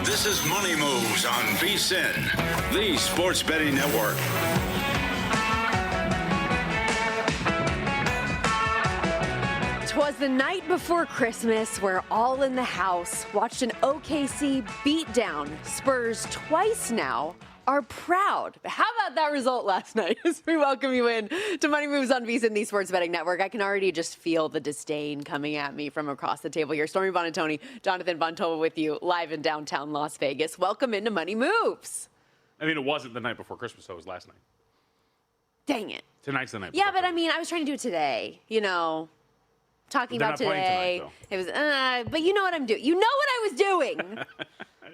This is Money Moves on VSiN, the sports betting network. Twas the night before Christmas. We're all in the house. Watched an OKC beatdown. Spurs twice now are proud. But how about that result last night as we welcome you in to Money Moves on VSiN, the sports betting network. I can already just feel the disdain coming at me from across the table here. Stormy, Buonantony, Jonathan Von Tobel with you live in downtown Las Vegas. Welcome into Money Moves. I mean, it wasn't the night before Christmas, so it was last night. Dang it. Tonight's the night before Yeah, but Christmas. I mean, I was trying to do it today, you know. Talking They're about not today. playing tonight, It was, but you know what I'm doing. You know what I was doing.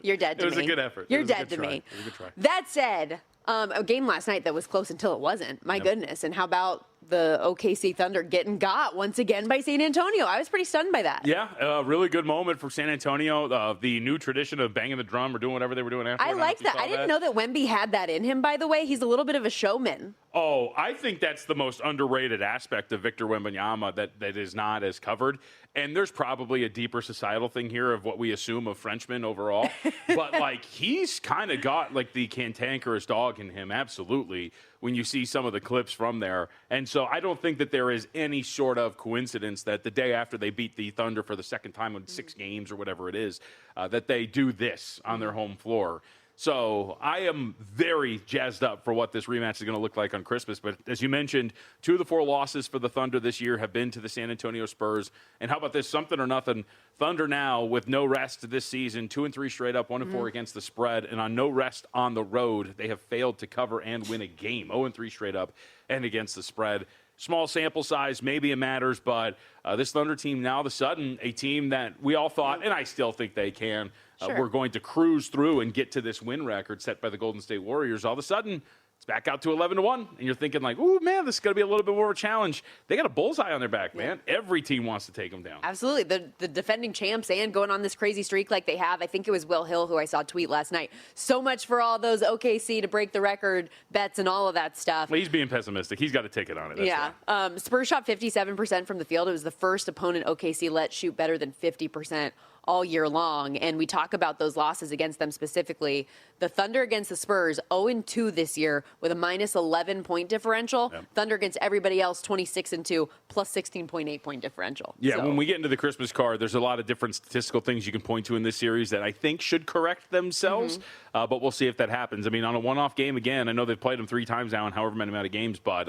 You're dead to me. It was a good effort. You're dead to me. It was a good try. That said, a game last night that was close until it wasn't. My goodness. And how about the OKC Thunder getting got once again by San Antonio? I was pretty stunned by that. Yeah, a really good moment for San Antonio. The new tradition of banging the drum or doing whatever they were doing after. I like that. I didn't know that Wemby had that in him, by the way. He's a little bit of a showman. Oh, I think that's the most underrated aspect of Victor Wembanyama that is not as covered. And there's probably a deeper societal thing here of what we assume of Frenchmen overall. But, like, he's kind of got, like, the cantankerous dog in him, absolutely, when you see some of the clips from there. And so I don't think that there is any sort of coincidence that the day after they beat the Thunder for the second time in 6 games or whatever it is, that they do this on their home floor. So I am very jazzed up for what this rematch is going to look like on Christmas. But as you mentioned, 2 of the 4 losses for the Thunder this year have been to the San Antonio Spurs. And how about this? Something or nothing. Thunder now with no rest this season, 2-3 straight up, 1-4 against the spread. And on no rest on the road, they have failed to cover and win a game. 0-3 straight up and against the spread. Small sample size, maybe it matters, but this Thunder team now, all of a sudden, a team that we all thought, and I still think they can, we're going to cruise through and get to this win record set by the Golden State Warriors. All of a sudden, it's back out to 11-1, and you're thinking like, ooh, man, this is going to be a little bit more of a challenge. They got a bullseye on their back, man. Every team wants to take them down. Absolutely. The defending champs and going on this crazy streak like they have. I think it was Will Hill who I saw tweet last night. So much for all those OKC to break the record bets and all of that stuff. Well, he's being pessimistic. He's got to take it on it. That's Spurs shot 57% from the field. It was the first opponent OKC let shoot better than 50% all year long. And we talk about those losses against them specifically. The Thunder against the Spurs, 0-2 this year with a minus 11 point differential. Yep. Thunder against everybody else, 26-2, plus 16.8 point differential. Yeah, when we get into the Christmas card, there's a lot of different statistical things you can point to in this series that I think should correct themselves, but we'll see if that happens. I mean, on a one-off game, again, I know they've played them 3 times now in however many amount of games, but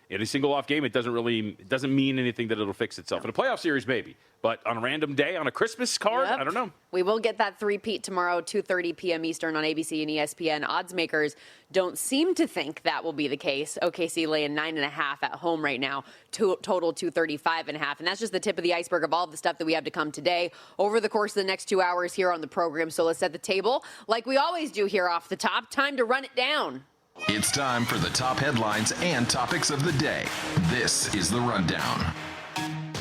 in a single off game, it doesn't mean anything that it'll fix itself. In a playoff series, maybe. But on a random day, on a Christmas card, I don't know. We will get that three-peat tomorrow, 2:30 p.m. Eastern on ABC and ESPN. Odds makers don't seem to think that will be the case. OKC laying 9.5 at home right now, total 235.5. And that's just the tip of the iceberg of all the stuff that we have to come today over the course of the next 2 hours here on the program. So let's set the table like we always do here off the top. Time to run it down. It's time for the top headlines and topics of the day. This is The Rundown.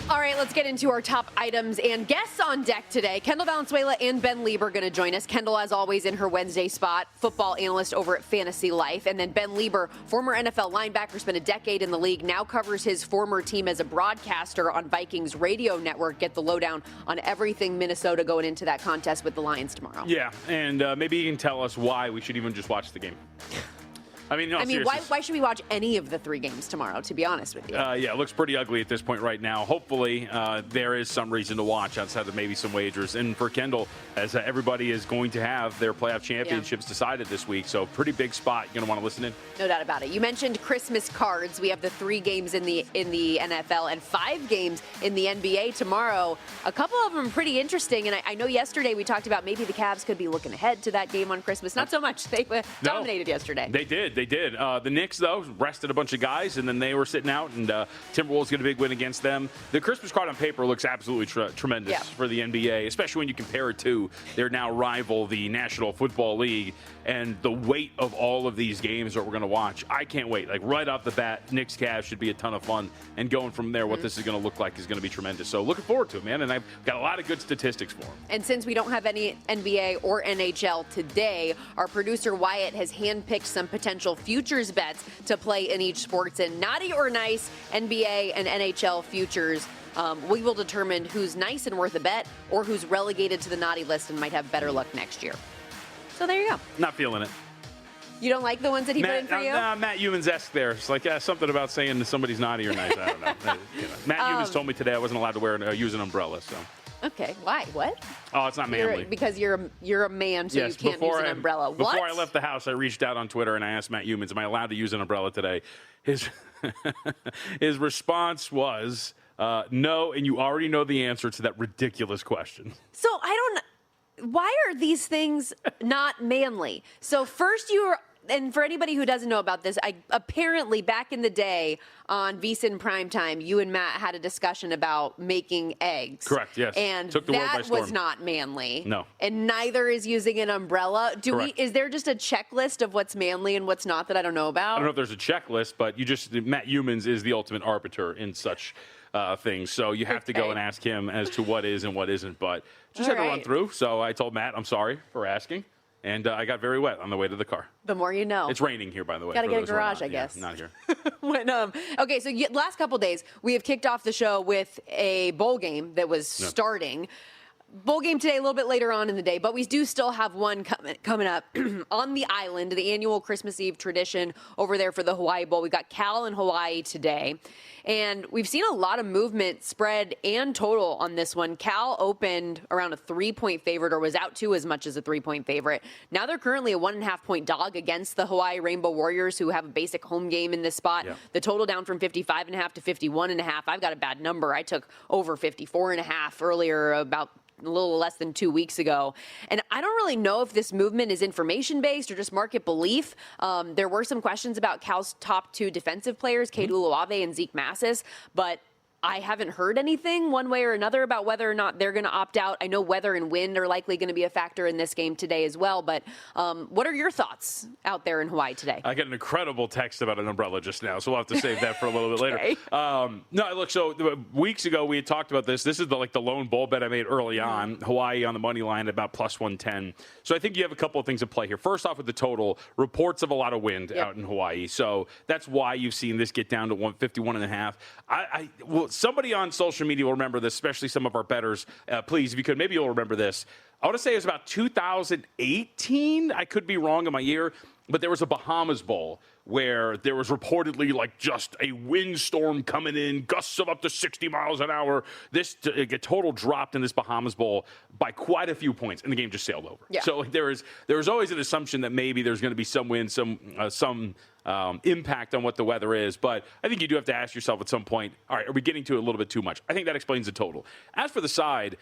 All right, let's get into our top items and guests on deck today. Kendall Valenzuela and Ben Lieber going to join us. Kendall, as always, in her Wednesday spot, football analyst over at Fantasy Life. And then Ben Lieber, former NFL linebacker, spent a decade in the league, now covers his former team as a broadcaster on Vikings radio network. Get the lowdown on everything Minnesota going into that contest with the Lions tomorrow. Yeah, and maybe you can tell us why we should even just watch the game. I mean, why should we watch any of the 3 games tomorrow, to be honest with you? Yeah, it looks pretty ugly at this point right now. Hopefully, there is some reason to watch outside of maybe some wagers. And for Kendall, as everybody is going to have their playoff championships decided this week, so pretty big spot. You're going to want to listen in? No doubt about it. You mentioned Christmas cards. We have the 3 games in the NFL and 5 games in the NBA tomorrow. A couple of them pretty interesting. And I know yesterday we talked about maybe the Cavs could be looking ahead to that game on Christmas. Not so much. They dominated yesterday. They did. The Knicks, though, rested a bunch of guys, and then they were sitting out, and Timberwolves get a big win against them. The Christmas card on paper looks absolutely tremendous for the NBA, especially when you compare it to their now rival, the National Football League, and the weight of all of these games that we're going to watch. I can't wait. Like, right off the bat, Knicks Cavs should be a ton of fun, and going from there, what this is going to look like is going to be tremendous. So looking forward to it, man, and I've got a lot of good statistics for them. And since we don't have any NBA or NHL today, our producer Wyatt has handpicked some potential futures bets to play in each sports, and naughty or nice NBA and NHL futures. We will determine who's nice and worth a bet or who's relegated to the naughty list and might have better luck next year. So there you go. Not feeling it. You don't like the ones that he put in for you? Matt Humans-esque there. It's like something about saying somebody's naughty or nice. I don't know. Matt Humans told me today I wasn't allowed to use an umbrella. So. Okay. Why? What? Oh, it's not manly. Because you're a man, so yes, you can't use an umbrella. What? Before I left the house, I reached out on Twitter and I asked Matt Humans, am I allowed to use an umbrella today? His response was no, and you already know the answer to that ridiculous question. So why are these things not manly? So first and for anybody who doesn't know about this, apparently back in the day on VSiN Primetime, you and Matt had a discussion about making eggs. Correct, yes. And Took the world by that storm. was not manly. No. And neither is using an umbrella. Is there just a checklist of what's manly and what's not that I don't know about? I don't know if there's a checklist, but Matt Humans is the ultimate arbiter in such things. So you have to go and ask him as to what is and what isn't. But just had to run through. So I told Matt, I'm sorry for asking. And I got very wet on the way to the car. The more you know. It's raining here, by the way. Got to get a garage, I guess. Yeah, not here. Okay, so last couple days, we have kicked off the show with a bowl game that was starting. Bowl game today, a little bit later on in the day, but we do still have one coming up on the island, the annual Christmas Eve tradition over there for the Hawaii Bowl. We got Cal and Hawaii today, and we've seen a lot of movement, spread, and total on this one. Cal opened around a 3-point favorite, or was out to as much as a 3-point favorite. Now they're currently a 1.5-point dog against the Hawaii Rainbow Warriors, who have a basic home game in this spot. Yeah. The total down from 55.5 to 51.5. I've got a bad number. I took over 54.5 earlier, about a little less than 2 weeks ago. And I don't really know if this movement is information-based or just market belief. There were some questions about Cal's top 2 defensive players, Kade Uluave and Zeke Massis, but I haven't heard anything one way or another about whether or not they're going to opt out. I know weather and wind are likely going to be a factor in this game today as well, but what are your thoughts out there in Hawaii today? I got an incredible text about an umbrella just now, so we'll have to save that for a little bit later. No, look, so weeks ago we had talked about this. This is the lone bowl bet I made early on. Hawaii on the money line at about plus 110. So I think you have a couple of things at play here. First off, with the total, reports of a lot of wind out in Hawaii. So that's why you've seen this get down to 151.5. Well, somebody on social media will remember this, especially some of our bettors. Please, if you could, maybe you'll remember this. I want to say it was about 2018. I could be wrong in my year, but there was a Bahamas Bowl where there was reportedly just a windstorm coming in, gusts of up to 60 miles an hour. This total dropped in this Bahamas Bowl by quite a few points, and the game just sailed over. Yeah. So there was always an assumption that maybe there's going to be some wind, some impact on what the weather is. But I think you do have to ask yourself at some point, all right, are we getting to it a little bit too much? I think that explains the total. As for the side,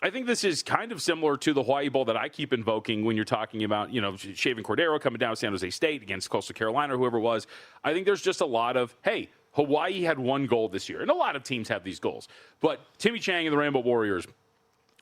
I think this is kind of similar to the Hawaii Bowl that I keep invoking when you're talking about, Shaving Cordero coming down to San Jose State against Coastal Carolina or whoever it was. I think there's just a lot of, hey, Hawaii had one goal this year, and a lot of teams have these goals. But Timmy Chang and the Rainbow Warriors,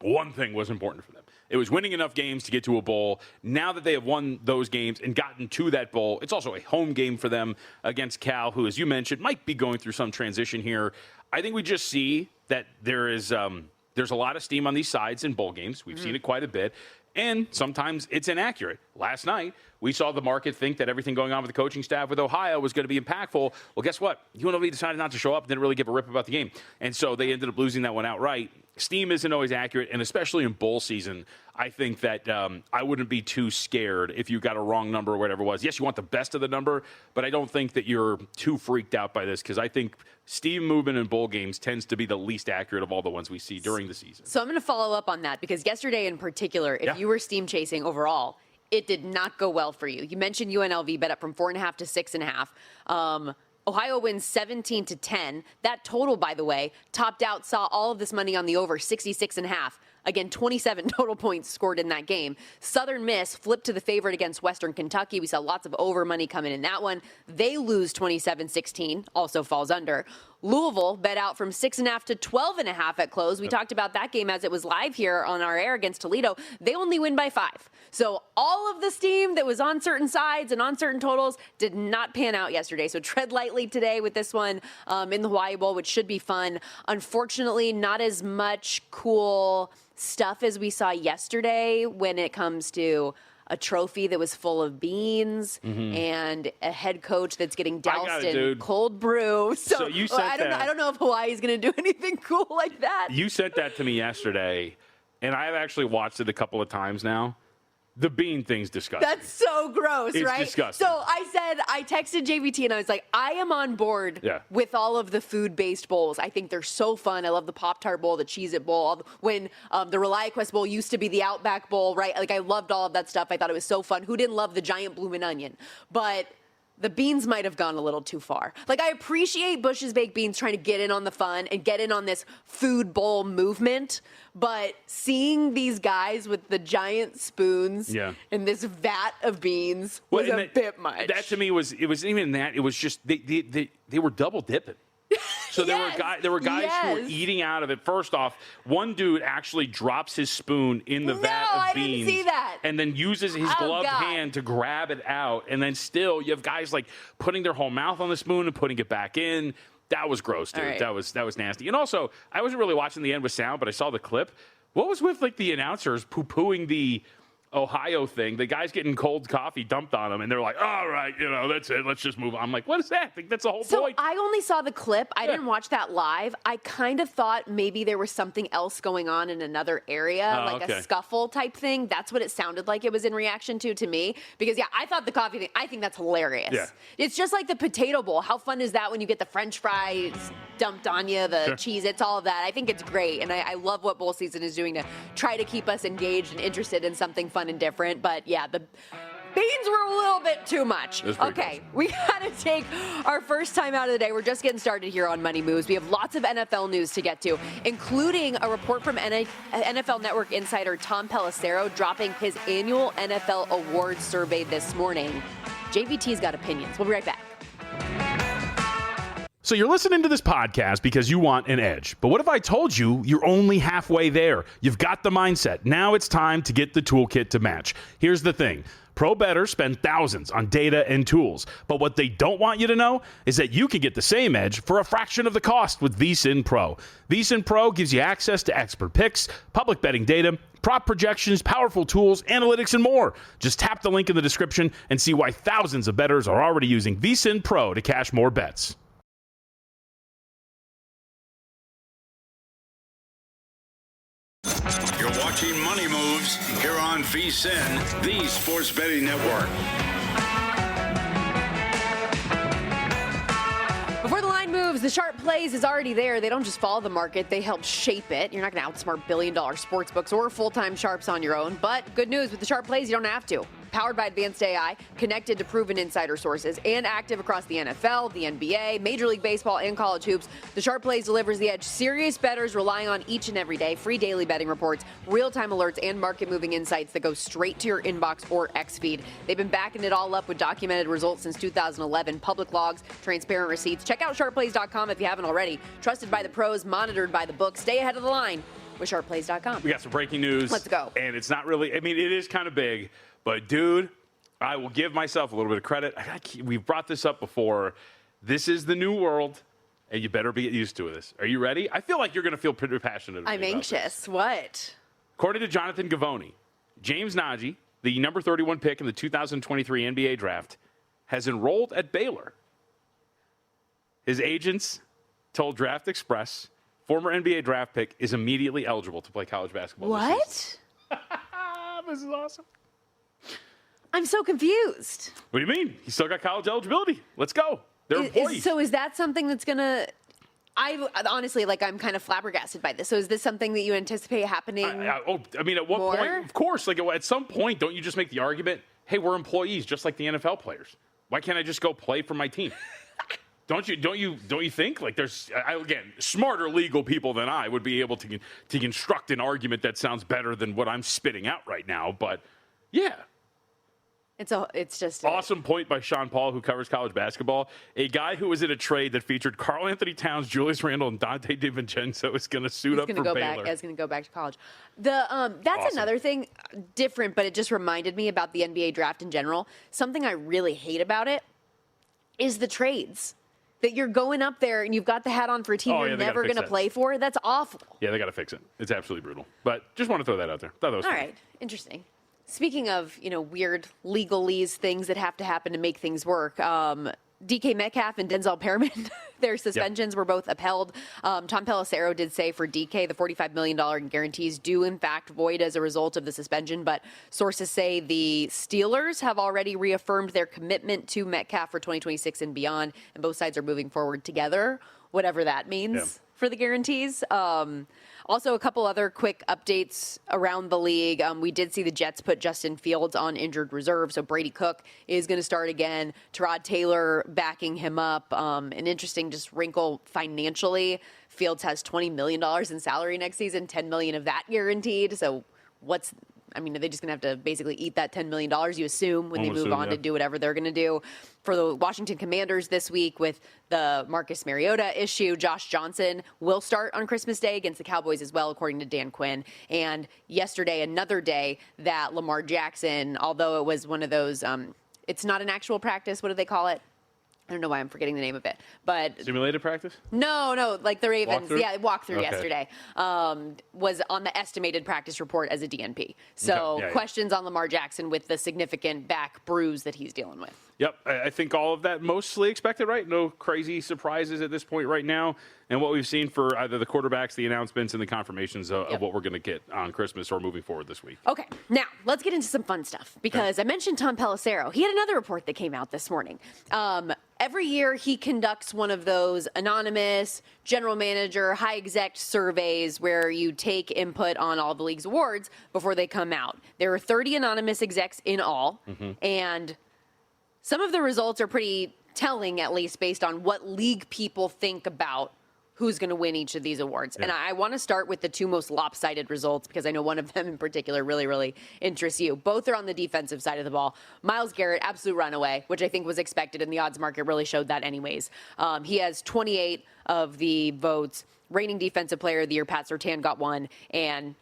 one thing was important for them. It was winning enough games to get to a bowl. Now that they have won those games and gotten to that bowl, it's also a home game for them against Cal, who, as you mentioned, might be going through some transition here. I think we just see that there's a lot of steam on these sides in bowl games. We've seen it quite a bit. And sometimes it's inaccurate. Last night, we saw the market think that everything going on with the coaching staff with Ohio was going to be impactful. Well, guess what? UNLV decided not to show up, didn't really give a rip about the game. And so they ended up losing that one outright. Steam isn't always accurate, and especially in bowl season, I think that I wouldn't be too scared if you got a wrong number or whatever it was. Yes, you want the best of the number, but I don't think that you're too freaked out by this because I think steam movement in bowl games tends to be the least accurate of all the ones we see during the season. So I'm going to follow up on that because yesterday in particular, if you were steam chasing overall, it did not go well for you. You mentioned UNLV bet up from 4.5 to 6.5. Ohio wins 17-10. That total, by the way, topped out, saw all of this money on the over, 66.5. Again, 27 total points scored in that game. Southern Miss flipped to the favorite against Western Kentucky. We saw lots of over money coming in that one. They lose 27-16, also falls under. Louisville bet out from 6.5 to 12.5 at close. We talked about that game as it was live here on our air against Toledo. They only win by 5. So all of the steam that was on certain sides and on certain totals did not pan out yesterday. So tread lightly today with this one in the Hawaii Bowl, which should be fun. Unfortunately, not as much cool stuff as we saw yesterday when it comes to a trophy that was full of beans and a head coach that's getting doused in cold brew. So you sent I don't know if Hawaii is going to do anything cool like that. You sent that to me yesterday, and I've actually watched it a couple of times now. The bean thing's disgusting. That's so gross, It's right? disgusting. So I texted JVT and I was like, I am on board with all of the food-based bowls. I think they're so fun. I love the Pop-Tart bowl, the Cheez-It bowl, when the ReliaQuest bowl used to be the Outback bowl, right? Like, I loved all of that stuff. I thought it was so fun. Who didn't love the giant bloomin' onion? But the beans might have gone a little too far. Like, I appreciate Bush's Baked Beans trying to get in on the fun and get in on this food bowl movement, but seeing these guys with the giant spoons and this vat of beans was a bit much. That to me was, it wasn't even that. It was just, they were double dipping. So there were guys who were eating out of it. First off, one dude actually drops his spoon in the vat of beans. I didn't see that. And then uses his gloved hand to grab it out. And then still, you have guys like putting their whole mouth on the spoon and putting it back in. That was gross, dude. Right. That was nasty. And also, I wasn't really watching the end with sound, but I saw the clip. What was with like the announcers poo-pooing the Ohio thing? The guy's getting cold coffee dumped on him, and they're like, all right, that's it. Let's just move on. I'm like, what is that? I think that's the whole point. So I only saw the clip. I didn't watch that live. I kind of thought maybe there was something else going on in another area, a scuffle type thing. That's what it sounded like it was in reaction to me. Because, I thought the coffee thing, I think that's hilarious. Yeah. It's just like the potato bowl. How fun is that when you get the French fries dumped on you, the cheese, it's all of that. I think it's great, and I love what bowl season is doing to try to keep us engaged and interested in something fun and different. But the beans were a little bit too much. Okay, we got to take our first time out of the day. We're just getting started here on Money Moves. We have lots of NFL news to get to, including a report from NFL Network insider Tom Pelissero dropping his annual NFL awards survey this morning. JVT's got opinions. We'll be right back. So you're listening to this podcast because you want an edge. But what if I told you you're only halfway there? You've got the mindset. Now it's time to get the toolkit to match. Here's the thing. Pro bettors spend thousands on data and tools. But what they don't want you to know is that you can get the same edge for a fraction of the cost with VSiN Pro. VSiN Pro gives you access to expert picks, public betting data, prop projections, powerful tools, analytics, and more. Just tap the link in the description and see why thousands of bettors are already using VSiN Pro to cash more bets. You're watching Money Moves here on VSiN, the Sports Betting Network. Before the line moves, the sharp plays is already there. They don't just follow the market, they help shape it. You're not going to outsmart billion-dollar sportsbooks or full-time sharps on your own. But good news, with the sharp plays, you don't have to. Powered by advanced AI, connected to proven insider sources, and active across the NFL, the NBA, Major League Baseball, and college hoops, the Sharp Plays delivers the edge serious bettors rely on each and every day. Free daily betting reports, real-time alerts, and market-moving insights that go straight to your inbox or X feed. They've been backing it all up with documented results since 2011, public logs, transparent receipts. Check out sharpplays.com if you haven't already. Trusted by the pros, monitored by the books. Stay ahead of the line with sharpplays.com. We got some breaking news. Let's go. And it's not really, it is kind of big. But, dude, I will give myself a little bit of credit. We've brought this up before. This is the new world, and you better be used to this. Are you ready? I feel like you're going to feel pretty passionate. I'm anxious. What? According to Jonathan Gavoni, James Nagy, the number 31 pick in the 2023 NBA draft, has enrolled at Baylor. His agents told Draft Express former NBA draft pick is immediately eligible to play college basketball. What? This is awesome. I'm so confused. What do you mean? He's still got college eligibility. Let's go. They're employees. So is that something that's going to... I honestly, I'm kind of flabbergasted by this. So is this something that you anticipate happening at what more? point? Of course. At some point, don't you just make the argument, hey, we're employees just like the NFL players. Why can't I just go play for my team? Don't you think? There's, again, smarter legal people than I would be able to construct an argument that sounds better than what I'm spitting out right now. But, yeah. It's just awesome point by Sean Paul, who covers college basketball. A guy who was in a trade that featured Karl Anthony Towns, Julius Randle, and Dante DiVincenzo is going to suit up for Baylor. Is going to go back to college. That's awesome. Another thing different, but it just reminded me about the NBA draft in general. Something I really hate about it is the trades. That you're going up there and you've got the hat on for a team you're never going to play for. That's awful. Yeah, they got to fix it. It's absolutely brutal. But just want to throw that out there. Thought that was fun. All right, interesting. Speaking of, weird legalese things that have to happen to make things work, DK Metcalf and Denzel Perriman their suspensions were both upheld. Tom Pelissero did say for DK, the $45 million guarantees do in fact void as a result of the suspension, but sources say the Steelers have already reaffirmed their commitment to Metcalf for 2026 and beyond, and both sides are moving forward together, whatever that means for the guarantees. Also, a couple other quick updates around the league. We did see the Jets put Justin Fields on injured reserve, so Brady Cook is going to start again. Tyrod Taylor backing him up. An interesting just wrinkle financially. Fields has $20 million in salary next season, $10 million of that guaranteed. So are they just going to have to basically eat that $10 million, you assume, when they move on to do whatever they're going to do? For the Washington Commanders this week with the Marcus Mariota issue, Josh Johnson will start on Christmas Day against the Cowboys as well, according to Dan Quinn. And yesterday, another day that Lamar Jackson, although it was one of those, it's not an actual practice, what do they call it? I don't know why I'm forgetting the name of it, but simulated practice? No, like the Ravens, walkthrough Okay. yesterday, was on the estimated practice report as a DNP. So questions on Lamar Jackson with the significant back bruise that he's dealing with. Yep, I think all of that mostly expected, right? No crazy surprises at this point right now. And what we've seen for either the quarterbacks, the announcements, and the confirmations of what we're going to get on Christmas or moving forward this week. Okay, now let's get into some fun stuff because I mentioned Tom Pelissero. He had another report that came out this morning. Every year he conducts one of those anonymous general manager, high exec surveys where you take input on all the league's awards before they come out. There are 30 anonymous execs in all, and some of the results are pretty telling, at least based on what league people think about who's going to win each of these awards. And I want to start with the two most lopsided results because I know one of them in particular really, really interests you. Both are on the defensive side of the ball. Myles Garrett, absolute runaway, which I think was expected, and the odds market really showed that anyways. He has 28 of the votes. Reigning Defensive Player of the Year, Pat Surtain got one, and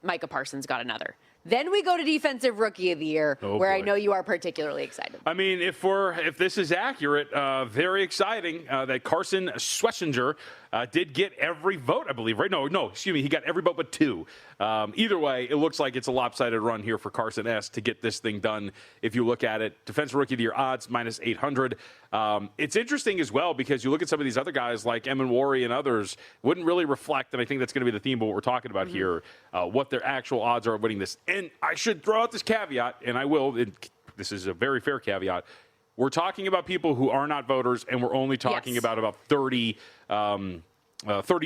Micah Parsons got another. Then we go to Defensive Rookie of the Year, where I know you are particularly excited. I mean, if this is accurate, very exciting that Carson Schwarzenegger did get every vote, I believe, right? No, excuse me. He got every vote but two. Either way, it looks like it's a lopsided run here for Carson S. to get this thing done. If you look at it, Defensive Rookie of the Year odds, minus 800. It's interesting as well because you look at some of these other guys like Emin Wari and others, wouldn't really reflect, and I think that's going to be the theme of what we're talking about here, what their actual odds are of winning this. And I should throw out this caveat, and I will. This is a very fair caveat. We're talking about people who are not voters, and we're only talking about 30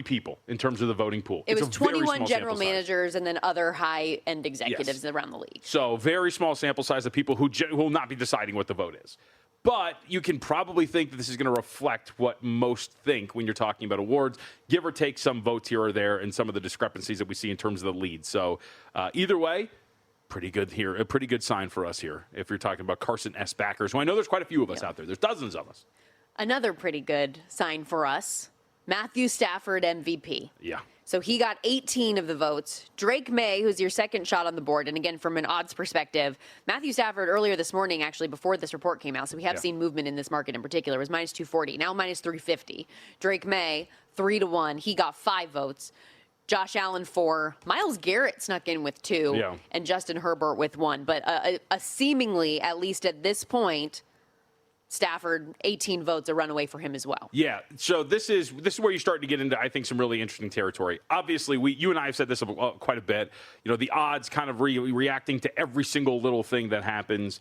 people in terms of the voting pool. It was 21 general managers and then other high-end executives around the league. So very small sample size of people who will not be deciding what the vote is. But you can probably think that this is going to reflect what most think when you're talking about awards, give or take some votes here or there and some of the discrepancies that we see in terms of the lead. So either way, pretty good here, a pretty good sign for us here if you're talking about Carson S. backers. Well, I know there's quite a few of us out there. There's dozens of us. Another pretty good sign for us, Matthew Stafford MVP. Yeah. So he got 18 of the votes. Drake May, who's your second shot on the board, and again, from an odds perspective, Matthew Stafford earlier this morning, actually, before this report came out, so we have seen movement in this market in particular, was minus 240, now minus 350. Drake May, 3-1. He got 5 votes. Josh Allen 4, Myles Garrett snuck in with 2, and Justin Herbert with 1. But a seemingly, at least at this point, Stafford, 18 votes, a runaway for him as well. Yeah, so this is where you start to get into, I think, some really interesting territory. Obviously, you and I have said this quite a bit. You know, the odds kind of reacting to every single little thing that happens,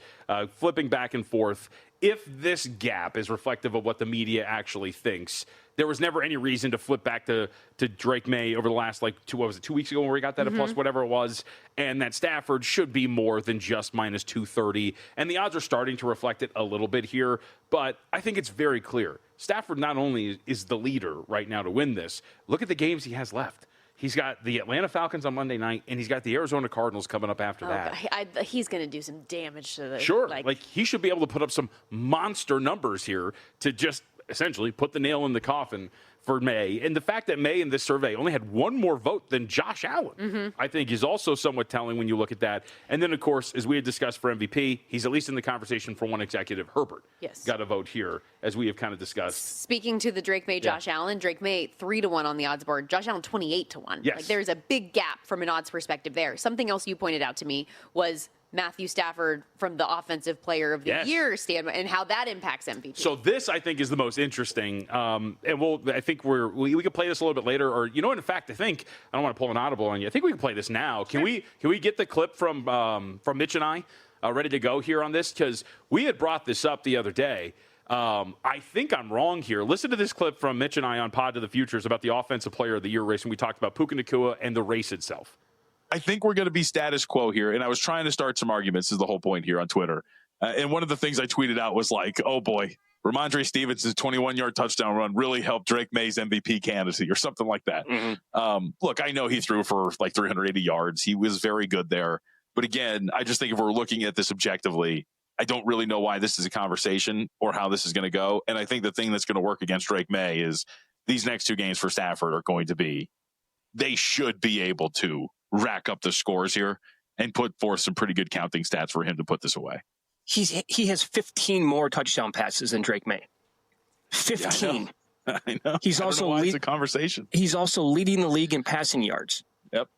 flipping back and forth. If this gap is reflective of what the media actually thinks, there was never any reason to flip back to Drake May over the last, 2 weeks ago when we got that, a plus whatever it was, and that Stafford should be more than just minus 230. And the odds are starting to reflect it a little bit here, but I think it's very clear. Stafford not only is the leader right now to win this, look at the games he has left. He's got the Atlanta Falcons on Monday night, and he's got the Arizona Cardinals coming up after that. He's going to do some damage to the... Sure. He should be able to put up some monster numbers here to just essentially put the nail in the coffin for May. And the fact that May in this survey only had one more vote than Josh Allen, I think is also somewhat telling when you look at that. And then, of course, as we had discussed for MVP, he's at least in the conversation for one executive. Herbert got a vote here, as we have kind of discussed. Speaking to the Drake May, Josh Allen, Drake May 3-1 on the odds board. Josh Allen 28-1. Yes. There's a big gap from an odds perspective there. Something else you pointed out to me was Matthew Stafford from the Offensive Player of the Year standpoint and how that impacts MVP. So this, I think, is the most interesting. And I think we could play this a little bit later. Or, in fact, I don't want to pull an audible on you. I think we can play this now. Can we get the clip from Mitch and I ready to go here on this? Because we had brought this up the other day. I think I'm wrong here. Listen to this clip from Mitch and I on Pod to the Futures about the Offensive Player of the Year race, and we talked about Puka Nacua and the race itself. I think we're going to be status quo here, and I was trying to start some arguments is the whole point here on Twitter. And one of the things I tweeted out was like, oh boy, Ramondre Stevens' 21-yard touchdown run really helped Drake May's MVP candidacy or something like that. Look, I know he threw for like 380 yards. He was very good there. But again, I just think if we're looking at this objectively, I don't really know why this is a conversation or how this is going to go. And I think the thing that's going to work against Drake May is these next two games for Stafford are going to be, they should be able to rack up the scores here and put forth some pretty good counting stats for him to put this away. He has 15 more touchdown passes than Drake May. 15. Yeah, I know. He's also it's a conversation. He's also leading the league in passing yards. Yep.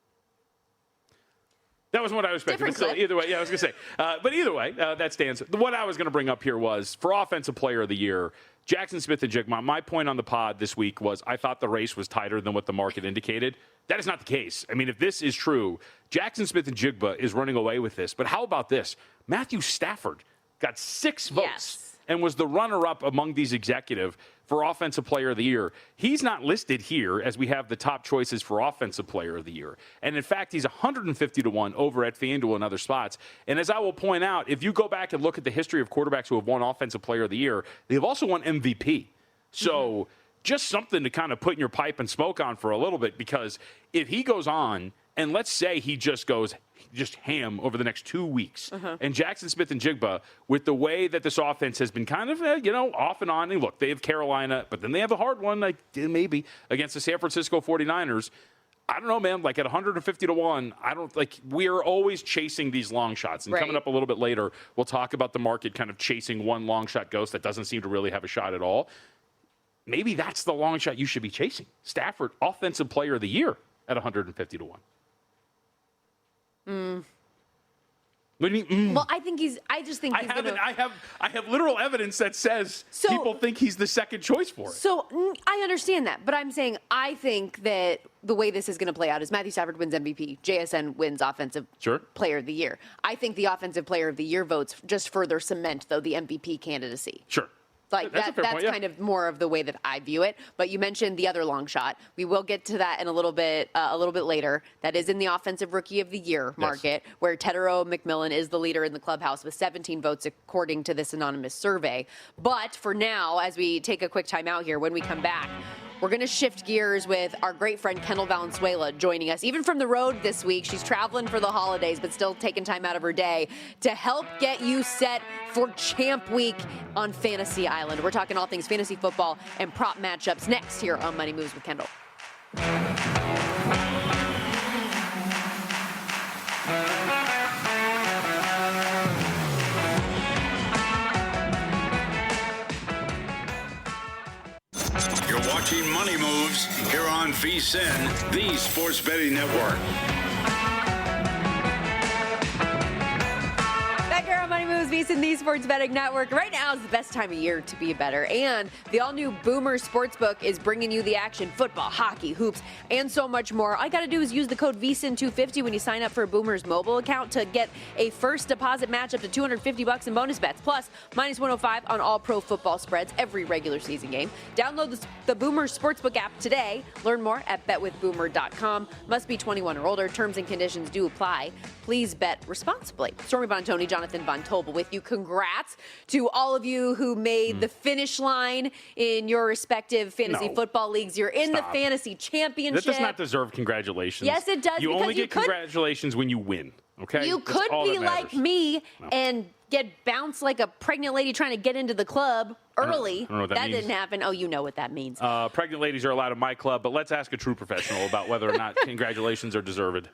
That was what I was expecting. So either way, I was going to say. But either way, that stands. What I was going to bring up here was, for Offensive Player of the Year, Jackson Smith-Njigba, my point on the pod this week was I thought the race was tighter than what the market indicated. That is not the case. I mean, if this is true, Jackson Smith-Njigba is running away with this. But how about this? Matthew Stafford got 6 votes and was the runner-up among these executive for Offensive Player of the Year. He's not listed here as we have the top choices for Offensive Player of the Year. And in fact, he's 150-1 over at FanDuel and other spots. And as I will point out, if you go back and look at the history of quarterbacks who have won Offensive Player of the Year, they've also won MVP. So just something to kind of put in your pipe and smoke on for a little bit, because if he goes on, and let's say he just goes ham over the next 2 weeks. And Jackson Smith-Njigba, with the way that this offense has been kind of, off and on. And look, they have Carolina, but then they have a hard one, maybe, against the San Francisco 49ers. I don't know, man. Like at 150-1, we are always chasing these long shots. And coming up a little bit later, we'll talk about the market kind of chasing one long shot ghost that doesn't seem to really have a shot at all. Maybe that's the long shot you should be chasing. Stafford, Offensive Player of the Year at 150-1. What do you mean? Well, I just think he's I have literal evidence that says people think he's the second choice for it. So I understand that, but I'm saying I think that the way this is going to play out is Matthew Stafford wins MVP, JSN wins Offensive Player of the Year. I think the Offensive Player of the Year votes just further cement, though, the MVP candidacy. Sure. Like that's kind of more of the way that I view it. But you mentioned the other long shot. We will get to that in a little bit later. That is in the Offensive Rookie of the Year market, where Tedero McMillan is the leader in the clubhouse with 17 votes according to this anonymous survey. But for now, as we take a quick time out here, when we come back, we're going to shift gears with our great friend Kendall Valenzuela joining us, even from the road this week. She's traveling for the holidays, but still taking time out of her day to help get you set for Champ Week on Fantasy Island. We're talking all things fantasy football and prop matchups next here on Money Moves with Kendall. You're watching Money Moves here on VSiN, the Sports Betting Network. Back here on Money Moves, VSiN, the Sports Betting Network. Right now is the best time of year to be a bettor. And the all-new Boomer Sportsbook is bringing you the action. Football, hockey, hoops, and so much more. All you got to do is use the code VSiN250 when you sign up for a Boomer's mobile account to get a first deposit match up to $250 in bonus bets. Plus, minus 105 on all pro football spreads every regular season game. Download the Boomer Sportsbook app today. Learn more at betwithboomer.com. Must be 21 or older. Terms and conditions do apply. Please bet responsibly. Stormy Buonantony, Jonathan Von Tobel with you. Congrats to all of you who made the finish line in your respective fantasy football leagues. You're in the fantasy championship. That does not deserve congratulations. Yes, it does. You only get congratulations when you win. Okay. You could be like me and get bounced like a pregnant lady trying to get into the club early. I don't know what that means. Didn't happen. Oh, you know what that means. Pregnant ladies are allowed in my club, but let's ask a true professional about whether or not congratulations are deserved.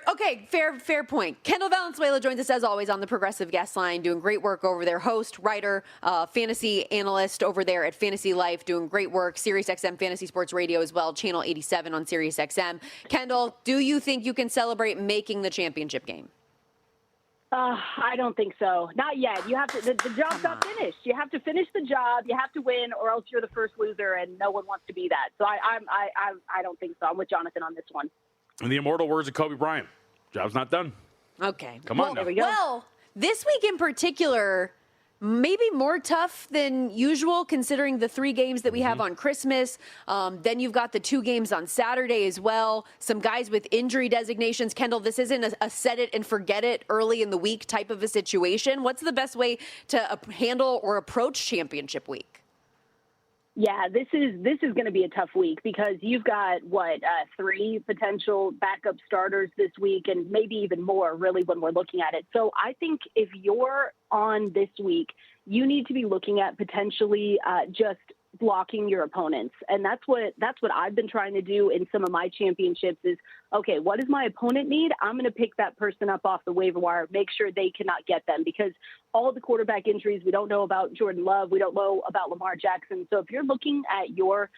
Okay, fair point. Kendall Valenzuela joins us as always on the Progressive Guest Line, doing great work over there. Host, writer, fantasy analyst over there at Fantasy Life, doing great work. SiriusXM Fantasy Sports Radio as well, channel 87 on SiriusXM. Kendall, do you think you can celebrate making the championship game? I don't think so. Not yet. You have to. The job's not finished. You have to finish the job. You have to win, or else you're the first loser, and no one wants to be that. So I don't think so. I'm with Jonathan on this one. In the immortal words of Kobe Bryant, job's not done. Okay. Come on now. There we go. Well, this week in particular, maybe more tough than usual considering the 3 games that we have on Christmas. Then you've got the 2 games on Saturday as well. Some guys with injury designations. Kendall, this isn't a set it and forget it early in the week type of a situation. What's the best way to handle or approach championship week? Yeah, this is going to be a tough week because you've got 3 potential backup starters this week, and maybe even more really when we're looking at it. So I think if you're on this week, you need to be looking at potentially just blocking your opponents. And that's what I've been trying to do in some of my championships is, okay, what does my opponent need? I'm going to pick that person up off the waiver wire, make sure they cannot get them, because all the quarterback injuries, we don't know about Jordan Love, we don't know about Lamar Jackson. So if you're looking at your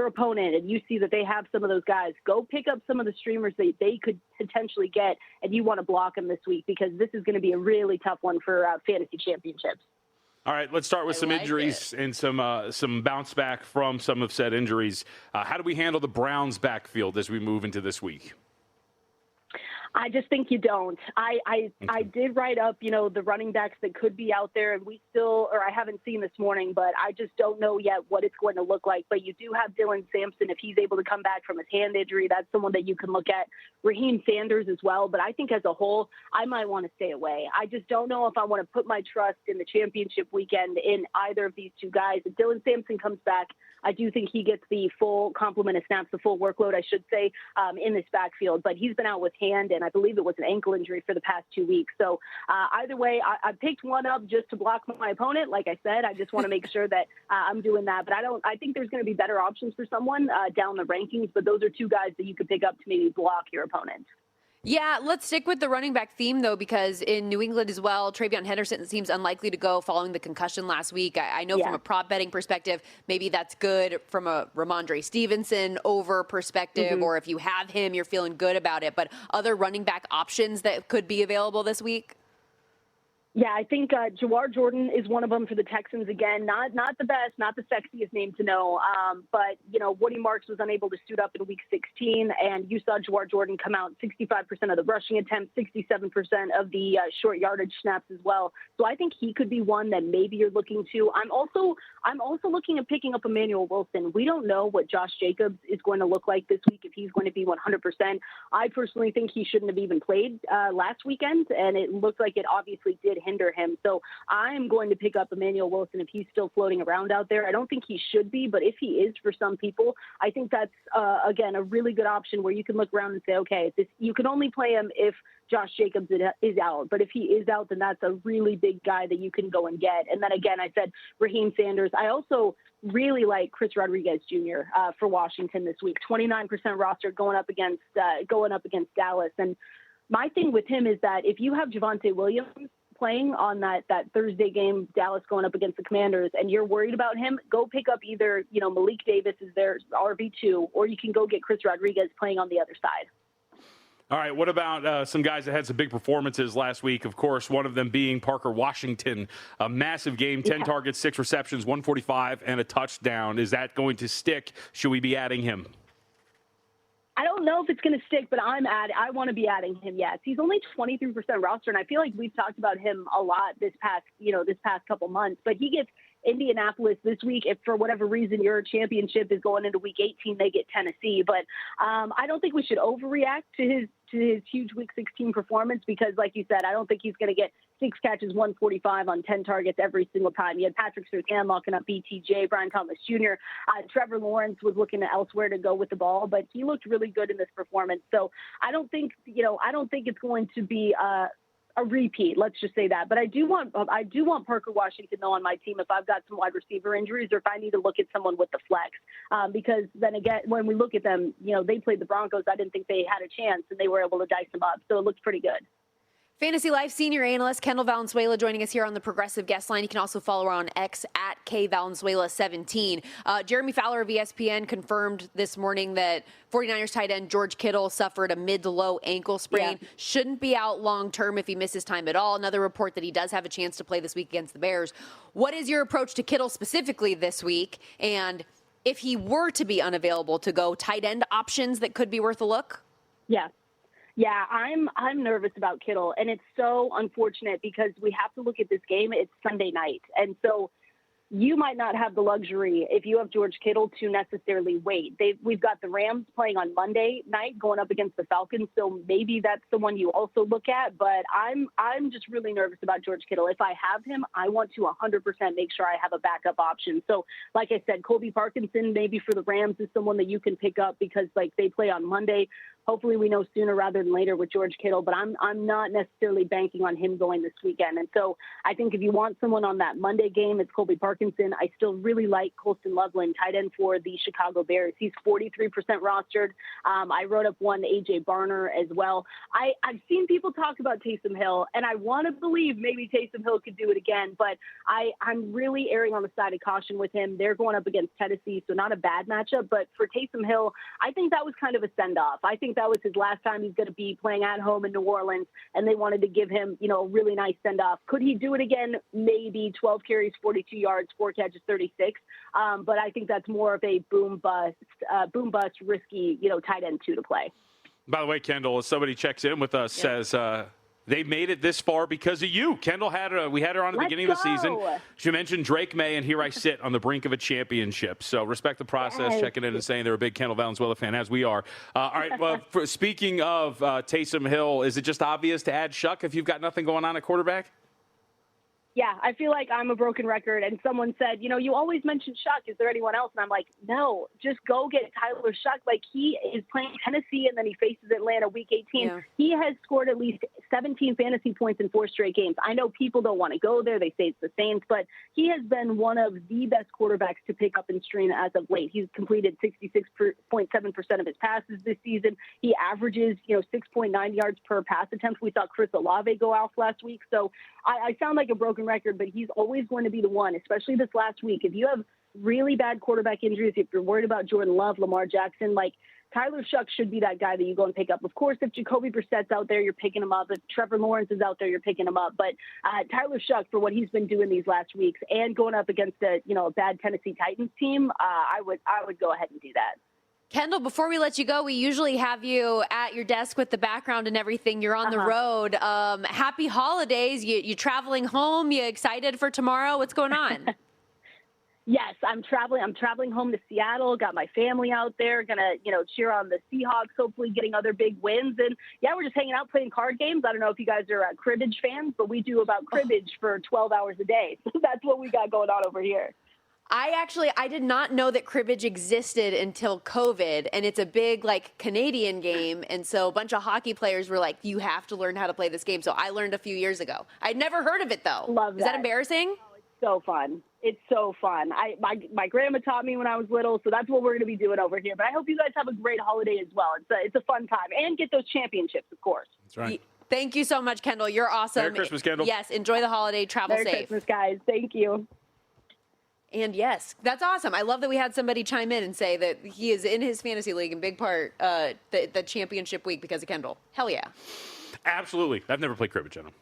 opponent and you see that they have some of those guys, go pick up some of the streamers that they could potentially get, and you want to block them this week because this is going to be a really tough one for fantasy championships. All right, let's start with some injuries and some bounce back from some of said injuries. How do we handle the Browns' backfield as we move into this week? I just think you don't. I did write up, the running backs that could be out there, and I haven't seen this morning, but I just don't know yet what it's going to look like. But you do have Dylan Sampson. If he's able to come back from his hand injury, that's someone that you can look at. Raheem Sanders as well. But I think as a whole, I might want to stay away. I just don't know if I want to put my trust in the championship weekend in either of these 2 guys. If Dylan Sampson comes back, I do think he gets the full complement of snaps, the full workload, I should say, in this backfield. But he's been out with hand, and I believe it was an ankle injury for the past 2 weeks. So either way, I picked one up just to block my opponent. Like I said, I just want to make sure that I'm doing that. But I think there's going to be better options for someone down the rankings. But those are 2 guys that you could pick up to maybe block your opponent. Yeah, let's stick with the running back theme, though, because in New England as well, Travion Henderson seems unlikely to go following the concussion last week. I know from a prop betting perspective, maybe that's good from a Ramondre Stevenson over perspective, or if you have him, you're feeling good about it. But other running back options that could be available this week? Yeah, I think Jawar Jordan is one of them for the Texans again. Not the best, not the sexiest name to know. But, Woody Marks was unable to suit up in week 16, and you saw Jawar Jordan come out 65% of the rushing attempts, 67% of the short yardage snaps as well. So I think he could be one that maybe you're looking to. I'm also looking at picking up Emmanuel Wilson. We don't know what Josh Jacobs is going to look like this week, if he's going to be 100%. I personally think he shouldn't have even played last weekend, and it looked like it obviously did hinder him. So I'm going to pick up Emmanuel Wilson if he's still floating around out there. I don't think he should be, but if he is for some people, I think that's, again, a really good option where you can look around and say, okay, you can only play him if Josh Jacobs is out. But if he is out, then that's a really big guy that you can go and get. And then again, I said Raheem Sanders. I also really like Chris Rodriguez Jr. For Washington this week. 29% roster going up against Dallas. And my thing with him is that if you have Javonte Williams playing on that Thursday game, Dallas going up against the Commanders, and you're worried about him, go pick up either, Malik Davis is their RB2, or you can go get Chris Rodriguez playing on the other side. All right, what about some guys that had some big performances last week? Of course, one of them being Parker Washington. A massive game, 10 targets, 6 receptions, 145, and a touchdown. Is that going to stick? Should we be adding him? I don't know if it's going to stick, but I want to be adding him. Yes, he's only 23% roster, and I feel like we've talked about him a lot this past couple months. But he gets Indianapolis this week. If for whatever reason your championship is going into week 18, they get Tennessee. But I don't think we should overreact to his huge week 16 performance because, like you said, I don't think he's going to get 6 catches, 145 on 10 targets every single time. You had Patrick Surtain locking up BTJ, Brian Thomas Jr. Trevor Lawrence was looking elsewhere to go with the ball, but he looked really good in this performance. So I don't think it's going to be a repeat. Let's just say that. But I do want Parker Washington though on my team if I've got some wide receiver injuries or if I need to look at someone with the flex. Because then again, when we look at them, they played the Broncos. I didn't think they had a chance and they were able to dice them up. So it looks pretty good. Fantasy Life senior analyst Kendall Valenzuela joining us here on the Progressive Guest Line. You can also follow her on X at KValenzuela17. Jeremy Fowler of ESPN confirmed this morning that 49ers tight end George Kittle suffered a mid to low ankle sprain. Yeah. Shouldn't be out long term if he misses time at all. Another report that he does have a chance to play this week against the Bears. What is your approach to Kittle specifically this week? And if he were to be unavailable, to go tight end options that could be worth a look? Yeah, I'm nervous about Kittle, and it's so unfortunate because we have to look at this game. It's Sunday night, and so you might not have the luxury, if you have George Kittle, to necessarily wait. We've got the Rams playing on Monday night going up against the Falcons, so maybe that's the one you also look at. But I'm just really nervous about George Kittle. If I have him, I want to 100% make sure I have a backup option. So, like I said, Colby Parkinson maybe for the Rams is someone that you can pick up because they play on Monday. Hopefully we know sooner rather than later with George Kittle, but I'm not necessarily banking on him going this weekend. And so I think if you want someone on that Monday game, it's Colby Parkinson. I still really like Colston Loveland, tight end for the Chicago Bears. He's 43% rostered. I wrote up one, A.J. Barner, as well. I've seen people talk about Taysom Hill, and I want to believe maybe Taysom Hill could do it again, but I'm really erring on the side of caution with him. They're going up against Tennessee, so not a bad matchup. But for Taysom Hill, I think that was kind of a send-off. I think that was his last time he's going to be playing at home in New Orleans, and they wanted to give him, a really nice send-off. Could he do it again? Maybe 12 carries, 42 yards, 4 catches, 36. But I think that's more of a boom bust, risky, tight end 2 to play. By the way, Kendall, as somebody checks in with us, says they made it this far because of you. Kendall we had her on at the beginning of the season. She mentioned Drake May, and here I sit on the brink of a championship. So respect the process, checking in and saying they're a big Kendall Valenzuela fan, as we are. All right, well, speaking of Taysom Hill, is it just obvious to add Shuck if you've got nothing going on at quarterback? Yeah, I feel like I'm a broken record. And someone said, you always mention Shuck. Is there anyone else? And I'm like, no, just go get Tyler Shuck. Like, he is playing Tennessee, and then he faces Atlanta week 18. Yeah. He has scored at least 17 fantasy points in 4 straight games. I know people don't want to go there. They say it's the Saints, but he has been one of the best quarterbacks to pick up and stream as of late. He's completed 66.7% of his passes this season. He averages, 6.9 yards per pass attempt. We saw Chris Olave go off last week. So I sound like a broken record, but he's always going to be the one, especially this last week. If you have really bad quarterback injuries, if you're worried about Jordan Love, Lamar Jackson, Tyler Shuck should be that guy that you go and pick up. Of course, if Jacoby Brissett's out there, you're picking him up. If Trevor Lawrence is out there, you're picking him up. But Tyler Shuck, for what he's been doing these last weeks and going up against a bad Tennessee Titans team, I would go ahead and do that. Kendall, before we let you go, we usually have you at your desk with the background and everything. You're on the road. Happy holidays. You traveling home? You excited for tomorrow? What's going on? Yes, I'm traveling. I'm traveling home to Seattle. Got my family out there. Gonna, cheer on the Seahawks. Hopefully, getting other big wins. And yeah, we're just hanging out playing card games. I don't know if you guys are cribbage fans, but we do about cribbage for 12 hours a day. So that's what we got going on over here. I did not know that cribbage existed until COVID, and it's a big, Canadian game, and so a bunch of hockey players were like, you have to learn how to play this game, so I learned a few years ago. I'd never heard of it, though. Love that. Is that embarrassing? Oh, it's so fun. It's so fun. My grandma taught me when I was little, so that's what we're going to be doing over here. But I hope you guys have a great holiday as well. It's a fun time, and get those championships, of course. That's right. Thank you so much, Kendall. You're awesome. Merry Christmas, Kendall. Yes, enjoy the holiday. Travel safe. Merry Christmas, guys. Thank you. And yes, that's awesome. I love that we had somebody chime in and say that he is in his fantasy league in big part the championship week because of Kendall. Hell yeah. Absolutely. I've never played cribbage in them.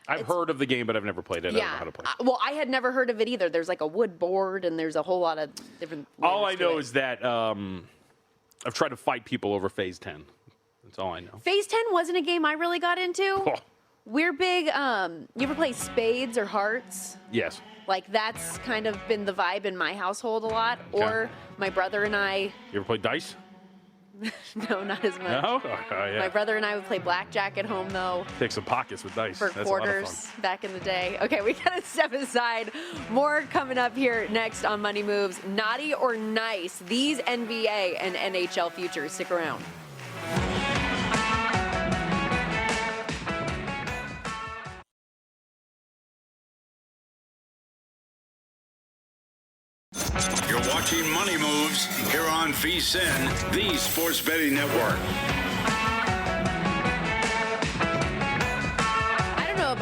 I've heard of the game, but I've never played it. Yeah. I don't know how to play it. Well, I had never heard of it either. There's a wood board, and there's a whole lot of different All I know is that I've tried to fight people over Phase 10. That's all I know. Phase 10 wasn't a game I really got into. Oh. We're big. You ever play spades or hearts? Yes. That's kind of been the vibe in my household a lot. Okay. Or my brother and I. You ever play dice? No, not as much. No? Oh, yeah. My brother and I would play blackjack at home, though. Take some pockets with dice. For That's quarters a lot of fun. back in the day. Okay, we got to step aside. More coming up here next on Money Moves. Naughty or nice? These NBA and NHL futures. Stick around. You're watching Money Moves here on VSiN, the sports betting network.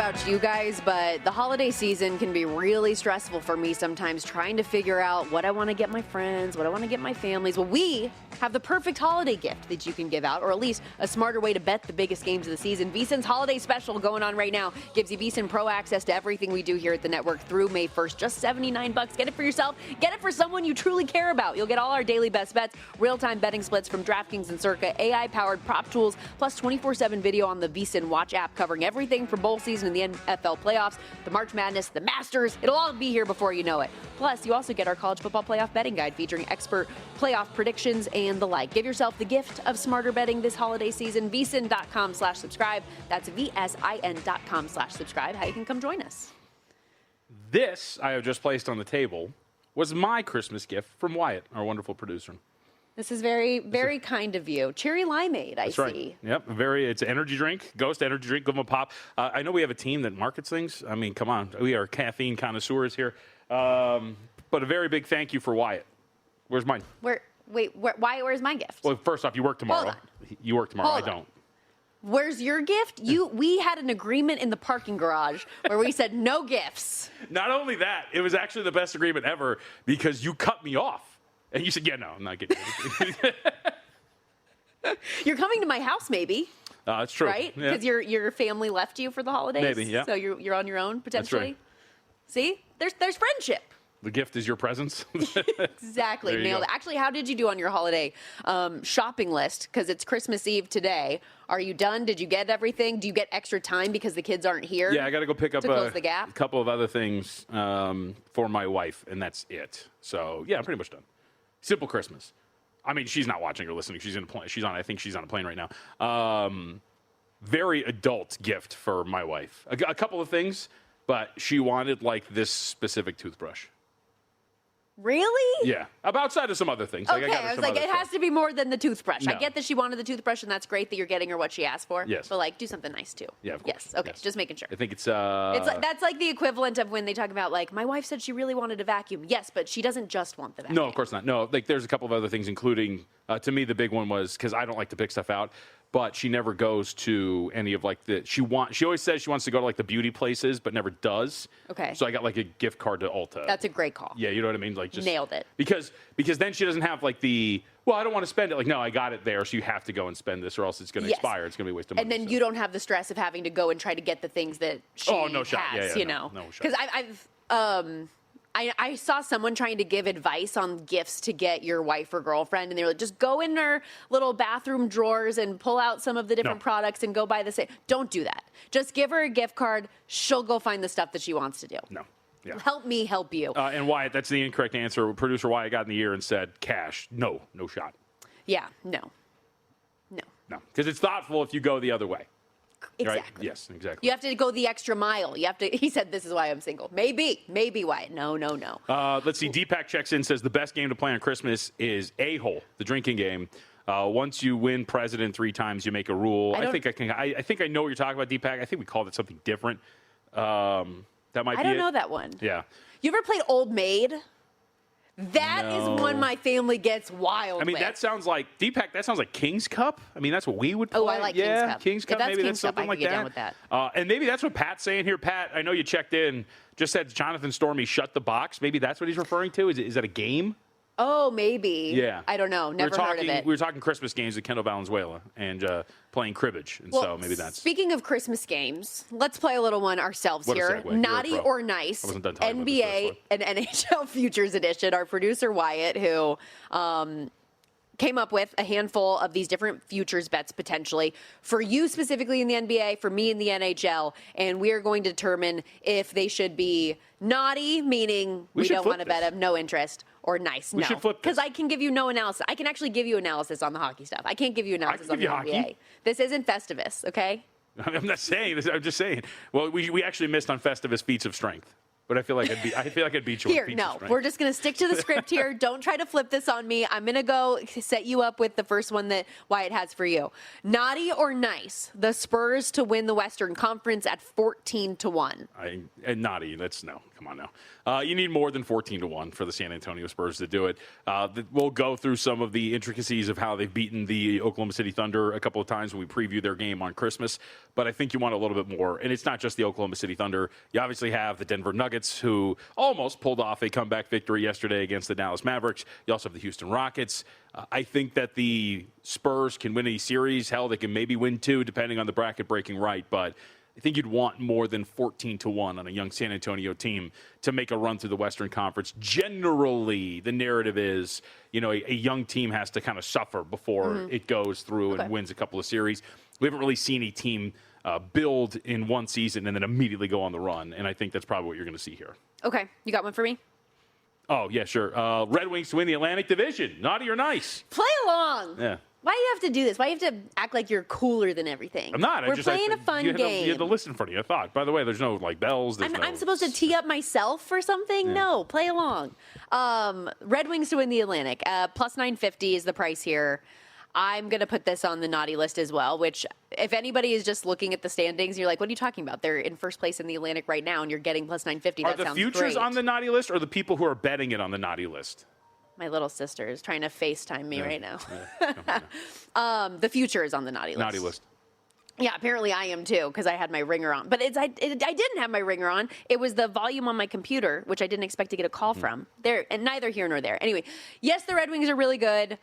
about you guys, but the holiday season can be really stressful for me sometimes, trying to figure out what I want to get my friends, what I want to get my families. Well, we have the perfect holiday gift that you can give out, or at least a smarter way to bet the biggest games of the season. VSiN's holiday special going on right now gives you VSiN Pro access to everything we do here at the network through May 1st. Just $79. Get it for yourself. Get it for someone you truly care about. You'll get all our daily best bets, real-time betting splits from DraftKings and Circa, AI-powered prop tools, plus 24/7 video on the VSiN Watch app covering everything from bowl season and the NFL playoffs, the March Madness, the Masters. It'll all be here before you know it. Plus, you also get our college football playoff betting guide featuring expert playoff predictions and the like. Give yourself the gift of smarter betting this holiday season. VSiN.com/subscribe. That's VSIN.com/subscribe. How you can come join us. This I have just placed on the table was my Christmas gift from Wyatt, our wonderful producer. This is very, very kind of you. Cherry limeade, I That's see. Right. Yep. It's an energy drink, Ghost energy drink. Give them a pop. I know we have a team that markets things. I mean, come on. We are caffeine connoisseurs here. But a very big thank you for Wyatt. Where's mine? Where's my gift? Well, first off, you work tomorrow. Hold You work tomorrow. Hold I don't. Where's your gift? We had an agreement in the parking garage where we said no gifts. Not only that, it was actually the best agreement ever because you cut me off. And you said, yeah, no, I'm not getting anything. You're coming to my house, maybe. That's true. Right? Yeah. Because your family left you for the holidays. Maybe, yeah. So you're on your own, potentially. right. See? There's friendship. The gift is your presence. Exactly. There you Nailed go. it. Actually, how did you do on your holiday shopping list? Because it's Christmas Eve today. Are you done? Did you get everything? Do you get extra time because the kids aren't here? Yeah, I got to go pick up to close the gap? a couple of other things for my wife, and that's it. So, yeah, I'm pretty much done. Simple Christmas. I mean, she's not watching or listening. She's in a plane. I think she's on a plane right now. Very adult gift for my wife. A couple of things, but she wanted like this specific toothbrush. Really? Yeah. Outside of some other things. Okay, got her I was some like, other it has stuff. to be more than the toothbrush. I No. get that she wanted the toothbrush, and that's great that you're getting her what she asked for. Yes. But, like, do something nice, too. Yeah, of course. Yes, okay, Yes. just making sure. I think it's That's like the equivalent of when they talk about, like, my wife said she really wanted a vacuum. Yes, but she doesn't just want the vacuum. No, of course not. No, like there's a couple of other things, including to me the big one was because I don't like to pick stuff out, but she never goes to any of like she always says she wants to go to like the beauty places, but never does. Okay. So I got like a gift card to Ulta. That's a great call. Yeah, you know what I mean? Like just Nailed it. Because then she doesn't have like I don't want to spend it. Like, no, I got it there, so you have to go and spend this, or else it's going to Yes. expire. It's going to be a waste of money. And then so. you don't have the stress of having to go and try to get the things that she no shot. has, Yeah, you no, know. no shot. Because I saw someone trying to give advice on gifts to get your wife or girlfriend, and they were like, just go in her little bathroom drawers and pull out some of the different No. products and go buy the same. Don't do that. Just give her a gift card. She'll go find the stuff that she wants to do. No. Yeah. Help me help you. And Wyatt, that's the incorrect answer. Producer Wyatt got in the ear and said cash. No shot. Yeah, no. No, because it's thoughtful if you go the other way. Right? Exactly. Yes, exactly. You have to go the extra mile. He said, this is why I'm single. Maybe why. No. Let's see. Deepak checks in, says the best game to play on Christmas is A-Hole, the drinking game. Once you win president 3 times, you make a rule. I think I know what you're talking about, Deepak. I think we called it something different. That might be I don't it. know that one. Yeah. You ever played Old Maid? That No. is one my family gets wild I mean, with. that sounds like, Deepak, that sounds like King's Cup. I mean, that's what we would play. Oh, I like King's yeah, Cup. King's If Cup, that's maybe King's that's Cup, I something like could get that. down with that. And maybe that's what Pat's saying here. Pat, I know you checked in, just said Jonathan Stormy shut the box. Maybe that's what he's referring to. Is that a game? Oh, maybe. Yeah. I don't know. Never heard of it. We were talking Christmas games with Kendall Valenzuela and playing cribbage. And so maybe that's. Speaking of Christmas games, let's play a little one ourselves What a here. segue. You're a Naughty pro. or Nice, I wasn't done talking about this NBA first and NHL Futures Edition. Our producer, Wyatt, who came up with a handful of these different futures bets potentially for you specifically in the NBA, for me in the NHL, and we are going to determine if they should be naughty, meaning we should don't flip want to bet this. them, no interest, or nice. We no, should flip this. because I can give you no analysis. I can actually give you analysis on the hockey stuff. I can't give you analysis on give the you NBA. hockey. This isn't Festivus, okay? I'm not saying this. I'm just saying. Well, we actually missed on Festivus feats of strength. But I feel like I'd beat you Here, with peaches, no, right? we're just going to stick to the script here. Don't try to flip this on me. I'm going to go set you up with the first one that Wyatt has for you. Naughty or nice? The Spurs to win the Western Conference at 14-1. And naughty. That's no. Come on now. You need more than 14-1 for the San Antonio Spurs to do it. We'll go through some of the intricacies of how they've beaten the Oklahoma City Thunder a couple of times when we preview their game on Christmas. But I think you want a little bit more. And it's not just the Oklahoma City Thunder. You obviously have the Denver Nuggets, who almost pulled off a comeback victory yesterday against the Dallas Mavericks. You also have the Houston Rockets. I think that the Spurs can win a series. Hell, they can maybe win 2, depending on the bracket breaking right. But I think you'd want more than 14-1 on a young San Antonio team to make a run through the Western Conference. Generally, the narrative is, a young team has to kind of suffer before it goes through and wins a couple of series. We haven't really seen a team build in one season and then immediately go on the run, and I think that's probably what you're going to see here. Okay, you got one for me? Oh, yeah, sure. Red Wings to win the Atlantic Division. Naughty or nice? Play along. Yeah. Why do you have to do this? Why do you have to act like you're cooler than everything? I'm not. We're playing a fun game. You had the list in front of you. I thought. By the way, there's no bells. I'm supposed to tee up myself for something? Yeah. No, play along. Red Wings to win the Atlantic. Plus 950 is the price here. I'm going to put this on the naughty list as well, which if anybody is just looking at the standings, you're like, what are you talking about? They're in first place in the Atlantic right now, and you're getting plus 950. Are the futures on the naughty list, or the people who are betting it on the naughty list? My little sister is trying to FaceTime me right now. The future is on the naughty list. Naughty list. Yeah, apparently I am too, because I had my ringer on. But I didn't have my ringer on. It was the volume on my computer, which I didn't expect to get a call from. There, and neither here nor there. Anyway, yes, the Red Wings are really good.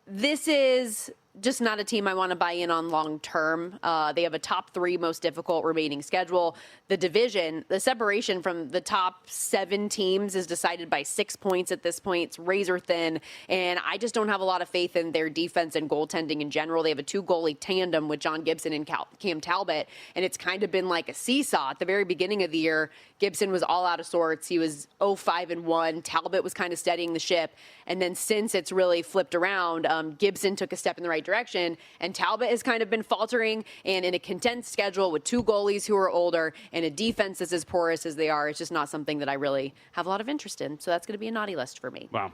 This is just not a team I want to buy in on long term. They have a top 3 most difficult remaining schedule. The division, the separation from the top 7 teams is decided by 6 points at this point. It's razor thin, and I just don't have a lot of faith in their defense and goaltending in general. They have a 2-goalie tandem with John Gibson and Cam Talbot, and it's kind of been like a seesaw. At the very beginning of the year, Gibson was all out of sorts. He was 0-5-1. Talbot was kind of steadying the ship, and then since it's really flipped around, Gibson took a step in the right direction, and Talbot has kind of been faltering, and in a condensed schedule with 2 goalies who are older and a defense that's as porous as they are, it's just not something that I really have a lot of interest in. So that's going to be a naughty list for me. Wow.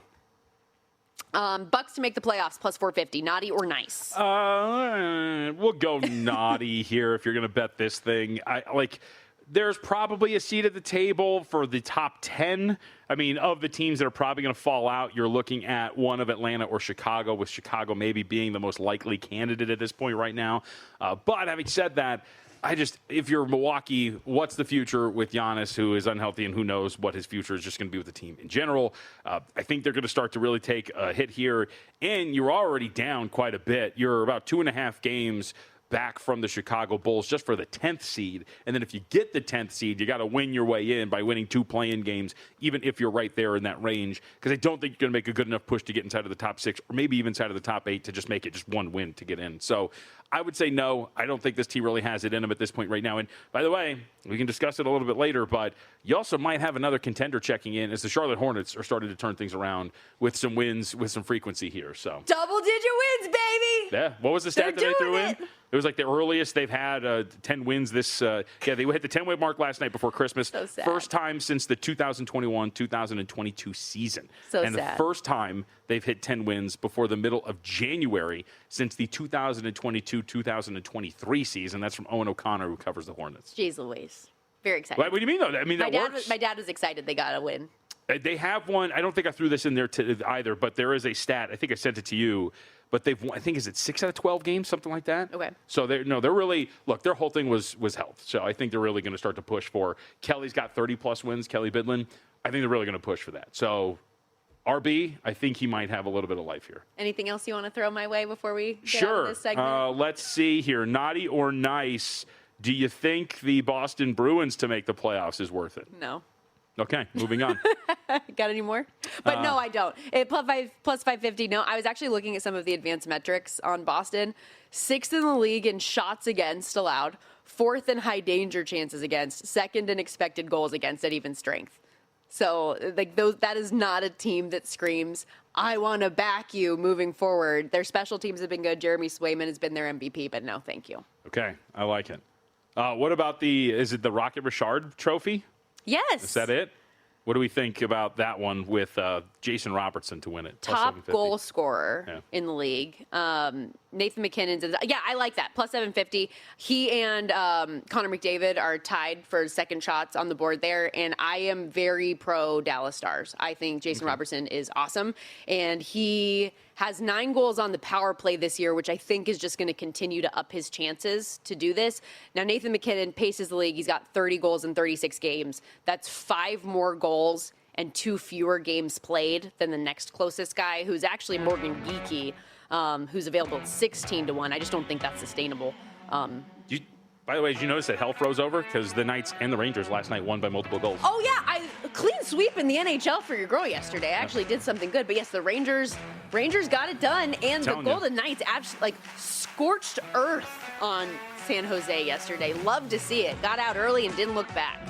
Bucks to make the playoffs, plus 450. Naughty or nice? We'll go naughty here if you're going to bet this thing. There's probably a seat at the table for the top 10. I mean, of the teams that are probably going to fall out, you're looking at one of Atlanta or Chicago, with Chicago maybe being the most likely candidate at this point right now. But having said that, if you're Milwaukee, what's the future with Giannis, who is unhealthy, and who knows what his future is just going to be with the team in general? I think they're going to start to really take a hit here, and you're already down quite a bit. You're about 2.5 games back from the Chicago Bulls just for the 10th seed. And then if you get the 10th seed, you got to win your way in by winning 2 play-in games, even if you're right there in that range, because I don't think you're going to make a good enough push to get inside of the top 6 or maybe even inside of the top 8 to just make it just one win to get in. So I would say no. I don't think this team really has it in them at this point right now. And by the way, we can discuss it a little bit later, but you also might have another contender checking in as the Charlotte Hornets are starting to turn things around with some wins, with some frequency here. So double-digit wins, baby! Yeah. What was the stat that they threw in? It was like the earliest they've had 10 wins this. They hit the 10-win mark last night before Christmas. So sad. First time since the 2021-2022 season. And sad. The first time they've hit 10 wins before the middle of January since the 2022-2023 season. That's from Owen O'Connor, who covers the Hornets. Jeez Louise. Very excited. What do you mean, though? I mean, that works. My dad was excited they got a win. They have one. I don't think I threw this in there either, but there is a stat. I think I sent it to you. But they've won, I think, is it 6 out of 12 games, something like that? Okay. So they're really, look, their whole thing was health. So I think they're really going to start to push for, Kelly's got 30-plus wins, Kelly Bidlin. I think they're really going to push for that. So RB, I think he might have a little bit of life here. Anything else you want to throw my way before we get out of this segment? Sure. Let's see here. Naughty or nice, do you think the Boston Bruins to make the playoffs is worth it? No. Okay, moving on. Got any more? But no, I don't. Plus 550, no. I was actually looking at some of the advanced metrics on Boston. 6th in the league in shots against allowed, 4th in high danger chances against, 2nd in expected goals against at even strength. So that is not a team that screams, I want to back you moving forward. Their special teams have been good. Jeremy Swayman has been their MVP, but no, thank you. Okay, I like it. What about is it the Rocket Richard trophy? Yes. Is that it? What do we think about that one with Jason Robertson to win it? Plus Top 750? goal scorer in the league. Nathan McKinnon's. Yeah, I like that. Plus 750. He and Connor McDavid are tied for second shots on the board there. And I am very pro Dallas Stars. I think Jason Robertson is awesome. And he has 9 goals on the power play this year, which I think is just going to continue to up his chances to do this. Now, Nathan McKinnon paces the league. He's got 30 goals in 36 games. That's 5 more goals and 2 fewer games played than the next closest guy, who's actually Morgan Geekie, who's available at 16-1. I just don't think that's sustainable. By the way, did you notice that hell froze over? Because the Knights and the Rangers last night won by multiple goals. Oh, yeah. Clean sweep in the NHL for your girl yesterday. I actually did something good. But, yes, the Rangers got it done. And the Golden Knights actually, scorched earth on San Jose yesterday. Love to see it. Got out early and didn't look back.